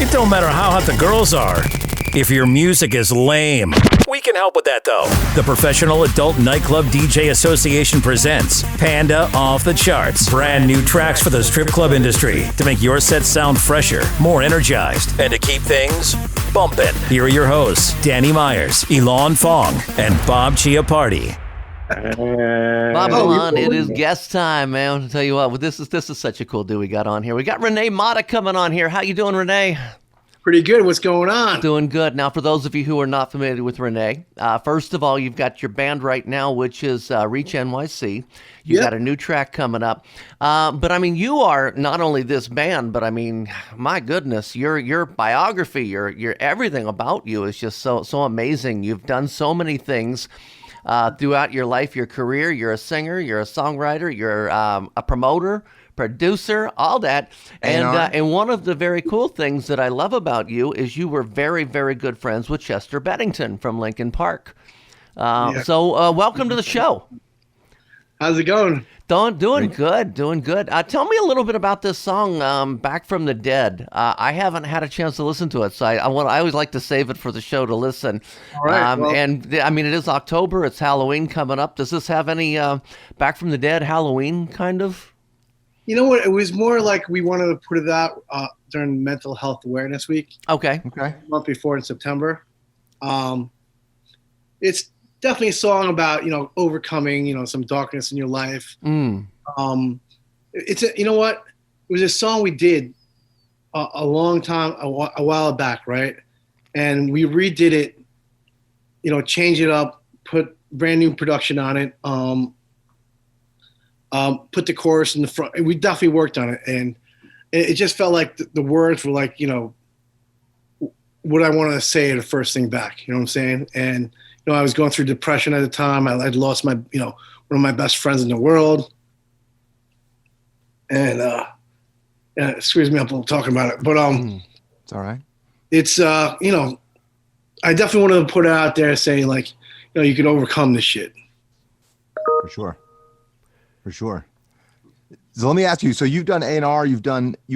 It don't matter how hot the girls are. If your music is lame, we can help with that though. The Professional Adult Nightclub DJ Association presents Panda Off The Charts. Brand new tracks for the strip club industry to make your set sound fresher, more energized, and to keep things bumping. Here are your hosts, Danny Myers, Elon Fong, and Bob Chiappardi. Bob, come on. It is guest time, man. I'll tell you what, this is such a cool dude we got on here. We got Rene Mata coming on here. How you doing, Rene? Pretty good. What's going on? Doing good. Now, for those of you who are not familiar with Rene, first of all, you've got your band right now, which is Reach NYC. You've got a new track coming up. But, I mean, you are not only this band, but, I mean, my goodness, your biography, your everything about you is just so amazing. You've done so many things throughout your life, your career. You're a singer, you're a songwriter, you're a promoter, producer, all that. And one of the very cool things that I love about you is you were very, very good friends with Chester Bennington from Linkin Park. So welcome to the show. How's it going? Doing good. Tell me a little bit about this song, Back from the Dead. I haven't had a chance to listen to it, so I always like to save it for the show to listen. All right, and I mean, it is October. It's Halloween coming up. Does this have any Back from the Dead Halloween kind of? You know what? It was more like we wanted to put it out during Mental Health Awareness Week. Okay. A month before in September. It's definitely a song about, overcoming, some darkness in your life. It's you know what? It was a song we did a long time, a while back, right? And we redid it, changed it up, put brand new production on it. Put the chorus in the front. We definitely worked on it, and it just felt like the words were like, what I wanted to say the first thing back. You know what I'm saying? And I was going through depression at the time. I'd lost my, one of my best friends in the world, and it screws me up talking about it. But it's all right. It's I definitely wanted to put it out there, saying like, you can overcome this shit. For sure. So let me ask you, so you've done A&R, you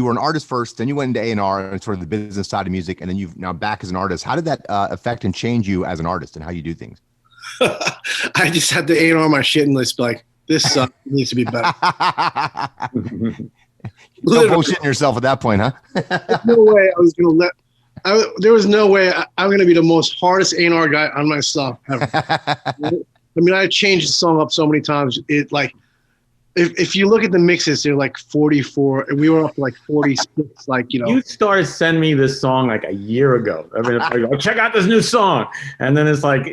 were an artist first, then you went into A&R and sort of the business side of music, and then you've now back as an artist. How did that affect and change you as an artist and how you do things? I just had to A&R my shit and list, like, this needs to be better. You're bullshitting yourself at that point, huh? There's no way I was going to there was no way I'm going to be the most hardest A&R guy on my stuff ever. I mean, I changed the song up so many times. It like, if you look at the mixes, they're like 44, and we were up to like 46. Like, You started sending me this song like a year ago. I mean, I go, check out this new song, and then it's like,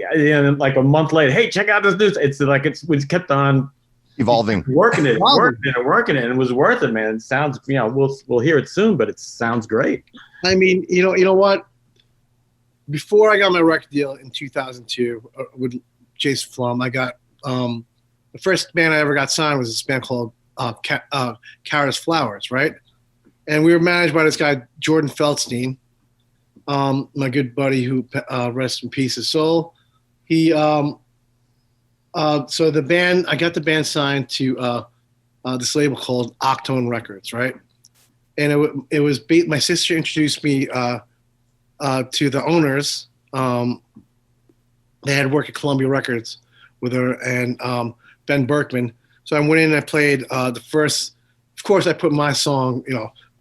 like a month later, hey, check out this new. It's like we kept on evolving, working it, and it was worth it, man. It sounds, we'll hear it soon, but it sounds great. I mean, you know what? Before I got my record deal in 2002 with Jason Flum, I got the first band I ever got signed was this band called Kara's Flowers, right? And we were managed by this guy, Jordan Feldstein, my good buddy who rests in peace his soul. He, so the band, I got the band signed to this label called Octone Records, right? And it was my sister introduced me to the owners. They had worked at Columbia Records with her and Ben Berkman. So I went in and I played the first, of course I put my song,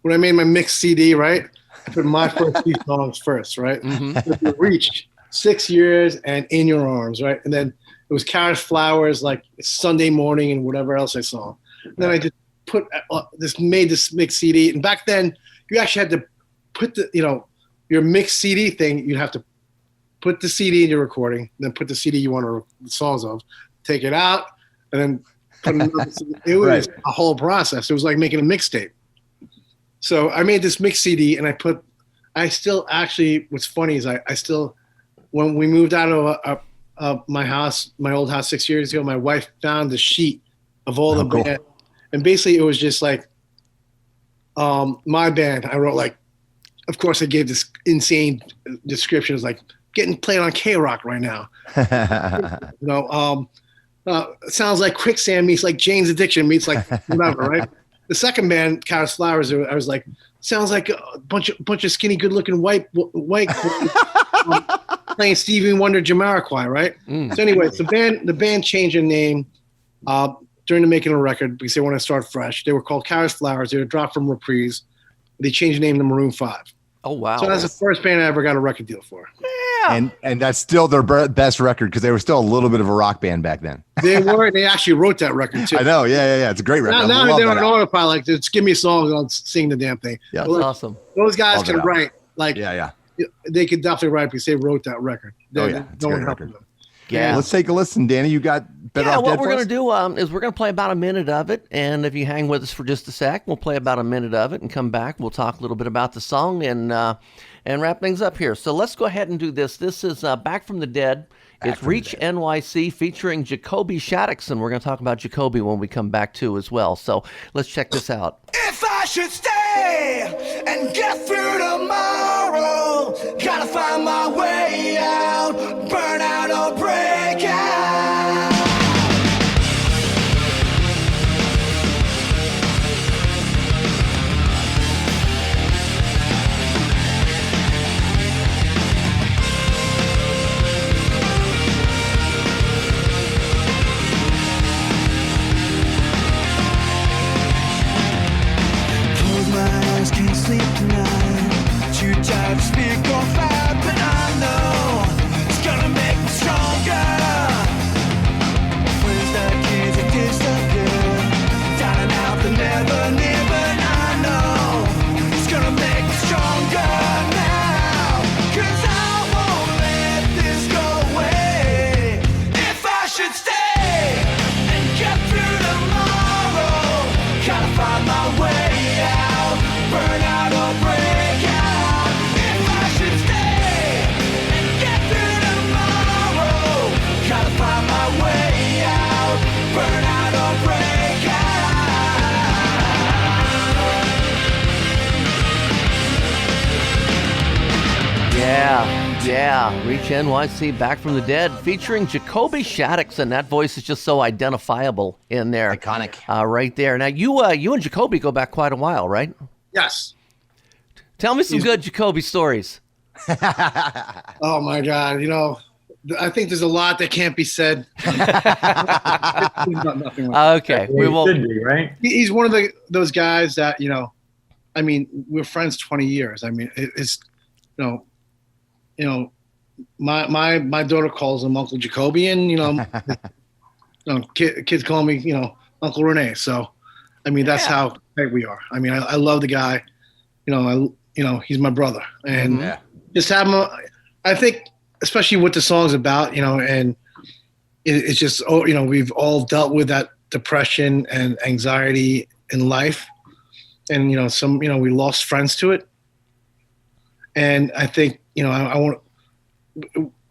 when I made my mixed CD, right? I put my first few songs first, right? Mm-hmm. Reach, 6 years and In Your Arms, right? And then it was Kara's Flowers, like Sunday Morning and whatever else I saw. And then I just made this mixed CD. And back then you actually had to put your mixed CD thing, you'd have to put the CD in your recording, then put the CD you want the songs of, take it out, and then put another CD. It was a whole process. It was like making a mixtape. So I made this mix CD, and what's funny is I still, when we moved out of my house, my old house 6 years ago, my wife found the sheet of all the band. And basically it was just like my band. I wrote like, of course I gave this insane description. It's like getting played on K-Rock right now. It sounds like Quicksand meets like Jane's Addiction meets like whatever, right? The second band, Kara's Flowers, I was like, sounds like a bunch of skinny, good-looking white playing Stevie Wonder, Jamiroquai, right? So anyway, the band changed their name during the making of the record because they want to start fresh. They were called Carrots Flowers. They were dropped from Reprise. They changed the name to Maroon 5. Oh, wow. So that's the first band I ever got a record deal for. Yeah. And that's still their best record because they were still a little bit of a rock band back then. They were. They actually wrote that record too. I know. Yeah. It's a great record. Now they're on an autopilot. Like, just give me a song and I'll sing the damn thing. Yeah, that's awesome. Those guys Love can that. write. Like, Yeah. they could definitely write because they wrote that record. Oh, yeah. It's a No great one helped record. them. Yeah. Let's take a listen, Danny. You got Better Off what Dead we're for going us? to do is we're going to play about a minute of it. And if you hang with us for just a sec, we'll play about a minute of it and come back. We'll talk a little bit about the song and wrap things up here. So let's go ahead and do this. This is Back from the Dead. It's Reach NYC featuring Jacoby Shaddixson. We're going to talk about Jacoby when we come back too as well. So let's check this out. If I should stay and get through tomorrow, gotta find my way out, burn out or break out. Close my eyes, can't sleep tonight. Too tired to speak or fight, but I know it's gonna make me stronger. Friends that kids that disappear, down and out, but never near. But I know it's gonna make me stronger now. 'Cause I won't let this go away. If I should stay and get through tomorrow, gotta find my way out, burn out or break out. If I should stay and get through tomorrow, gotta find my way out, burn out or break out. Yeah. Reach NYC, Back from the Dead, featuring Jacoby Shaddixson. That voice is just so identifiable in there. Iconic. Right there. Now, you and Jacoby go back quite a while, right? Yes. Tell me some good Jacoby stories. Oh my God. I think there's a lot that can't be said. Nothing like Okay. We should be, right? he's one of those guys that I mean, we're friends 20 years. I mean, it's my daughter calls him Uncle Jacoby, and kids call me Uncle Rene. So I mean, that's how tight we are. I mean, I love the guy. He's my brother, and just have him. I think, especially what the song's about, and it's just we've all dealt with that depression and anxiety in life, and we lost friends to it, and I think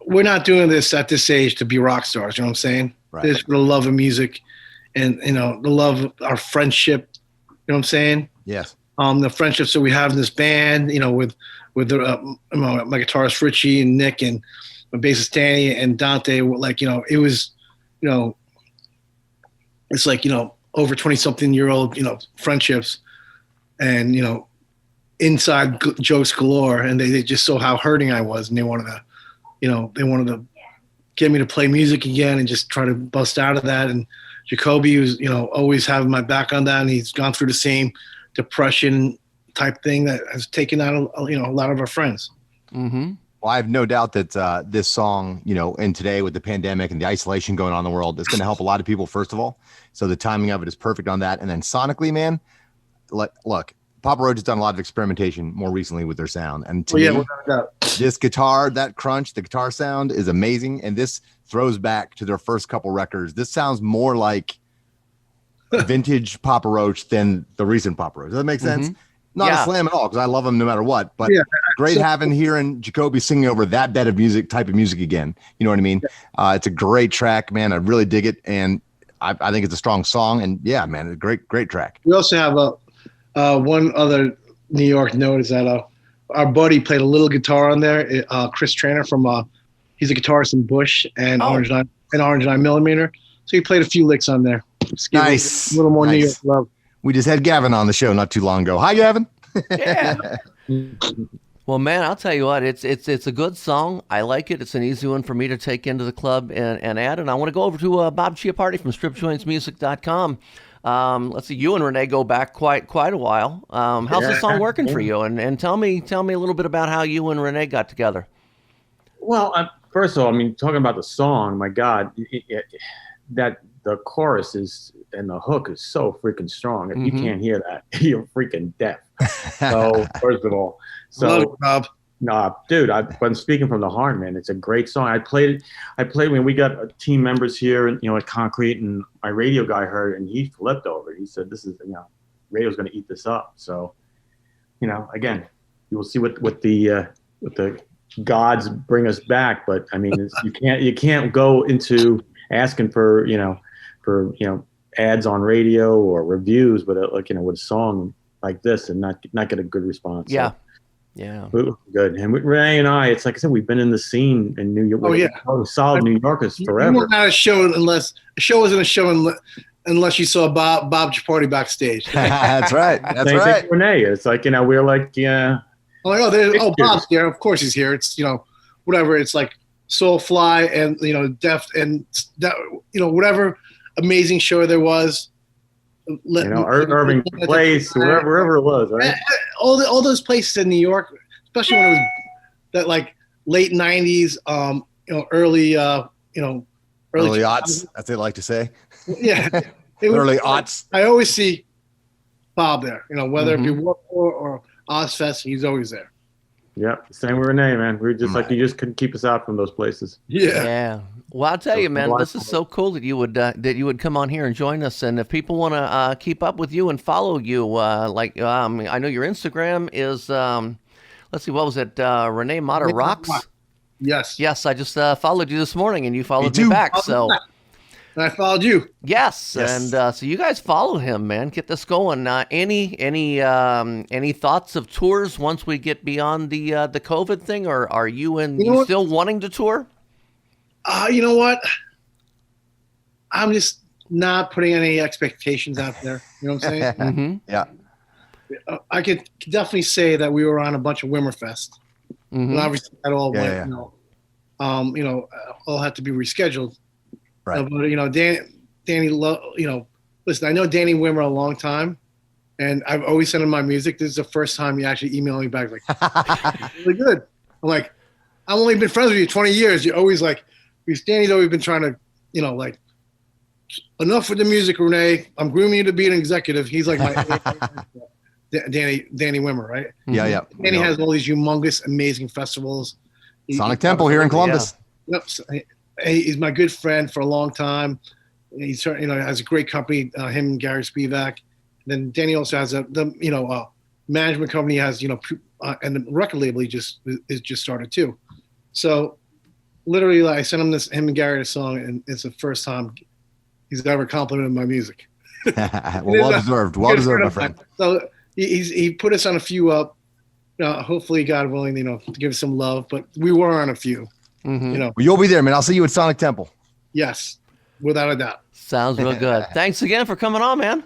we're not doing this at this age to be rock stars. You know what I'm saying? Right. It's for the love of music, and the love of our friendship. You know what I'm saying? Yes. The friendships that we have in this band, with my guitarist Richie and Nick and my bassist Danny and Dante. It was, it's like over 20-something-year-old friendships, and inside jokes galore, and they just saw how hurting I was, and they wanted to get me to play music again and just try to bust out of that. And Jacoby was always having my back on that, and he's gone through the same depression type thing that has taken out a lot of our friends. Mm-hmm. Well, I have no doubt that this song, and today with the pandemic and the isolation going on in the world, it's going to help a lot of people, first of all. So the timing of it is perfect on that. And then sonically, man, look, Papa Roach has done a lot of experimentation more recently with their sound. And to me, without a doubt. this guitar, that crunch, the guitar sound is amazing. And this throws back to their first couple records. This sounds more like vintage Papa Roach than the recent Papa Roach. Does that make sense? Not a slam at all, because I love him no matter what. But great hearing Jacoby singing over that bed of music, type of music again. You know what I mean? It's a great track, man. I really dig it, and I think it's a strong song. And yeah, man, a great track. We also have one other New York note is that our buddy played a little guitar on there. Chris Trainer from he's a guitarist in Bush and Orange 9 Millimeter. So he played a few licks on there. Just give Nice. a little more Nice. New York love. We just had Gavin on the show not too long ago. Hi, Gavin. Yeah. Well, man, I'll tell you what, it's a good song. I like it. It's an easy one for me to take into the club and add. And I want to go over to Bob Chiappardi from stripjointsmusic.com. Let's see, you and Rene go back quite a while. How's the song working for you? And tell me a little bit about how you and Rene got together. Well, first of all, I mean, talking about the song, my God, that the chorus is and the hook is so freaking strong. If you can't hear that, you're freaking deaf. So first of all, Bob. nah, dude, I'm speaking from the heart, man. It's a great song. I played when we got team members here, you know, at Concrete, and my radio guy heard it, and he flipped over. He said, "This is, you know, radio's going to eat this up." So, you know, again, you will see what the gods bring us back. But I mean, you can't go into asking for ads on radio or reviews, but with a song like this and not get a good response. Yeah. So, yeah. Good. And with Rene and I, it's like I said, we've been in the scene in New York. Oh, yeah. Solid New Yorkers forever. You weren't at a show wasn't a show unless you saw Bob Chiappardi backstage. That's right. That's Same right. thing for Rene. It's like, we're like, yeah. I'm like, Bob's here. Of course he's here. It's, whatever. It's like Soulfly and, Deft and that, whatever amazing show there was. Irving Place, wherever it was, right? All those places in New York, especially when it was that like late 90s, early aughts. That's what they like to say. Yeah. Early aughts. I always see Bob there, whether it be Warped Tour or Ozfest, he's always there. Yeah, same with Rene, man. We're just like, you just couldn't keep us out from those places. Yeah. Well, I'll tell you, man, this is so cool that you would come on here and join us. And if people want to keep up with you and follow you, I know your Instagram is, let's see, what was it? Rene Mata Rocks? Yes. Yes, I just followed you this morning, and you followed me back. So. And I followed you. Yes. And so you guys follow him, man. Get this going. Any thoughts of tours once we get beyond the COVID thing, or are you still wanting to tour? You know what? I'm just not putting any expectations out there. You know what I'm saying? Mm-hmm. Yeah. I could definitely say that we were on a bunch of Wimmerfest, and obviously that all went. All had to be rescheduled. Right. But Danny, listen, I know Danny Wimmer a long time, and I've always sent him my music. This is the first time he actually emailed me back like, really good. I'm like, I've only been friends with you 20 years. You're always like, because Danny's always been trying to, like, enough with the music, Rene. I'm grooming you to be an executive. He's like my Danny Wimmer, right? Yeah, yeah. Danny has all these humongous, amazing festivals. Sonic Temple here in Columbus. Yep. He's my good friend for a long time. He's has a great company. Him and Gary Spivak. Then Danny also has a management company. He has and the record label he just started too. So literally, I sent him him and Gary a song, and it's the first time he's ever complimented my music. Well deserved, my friend. So he put us on a few. Hopefully, God willing, to give us some love. But we were on a few. Well, you'll be there, man. I'll see you at Sonic Temple. Yes, without a doubt. Sounds real good. Thanks again for coming on, man.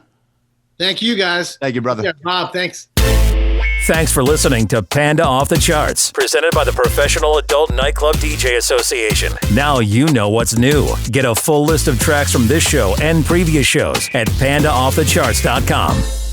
Thank you, guys. Thank you, brother. Yeah, Bob, thanks. Thanks for listening to Panda Off The Charts, presented by the Professional Adult Nightclub DJ Association. Now you know what's new. Get a full list of tracks from this show and previous shows at pandaoffthecharts.com.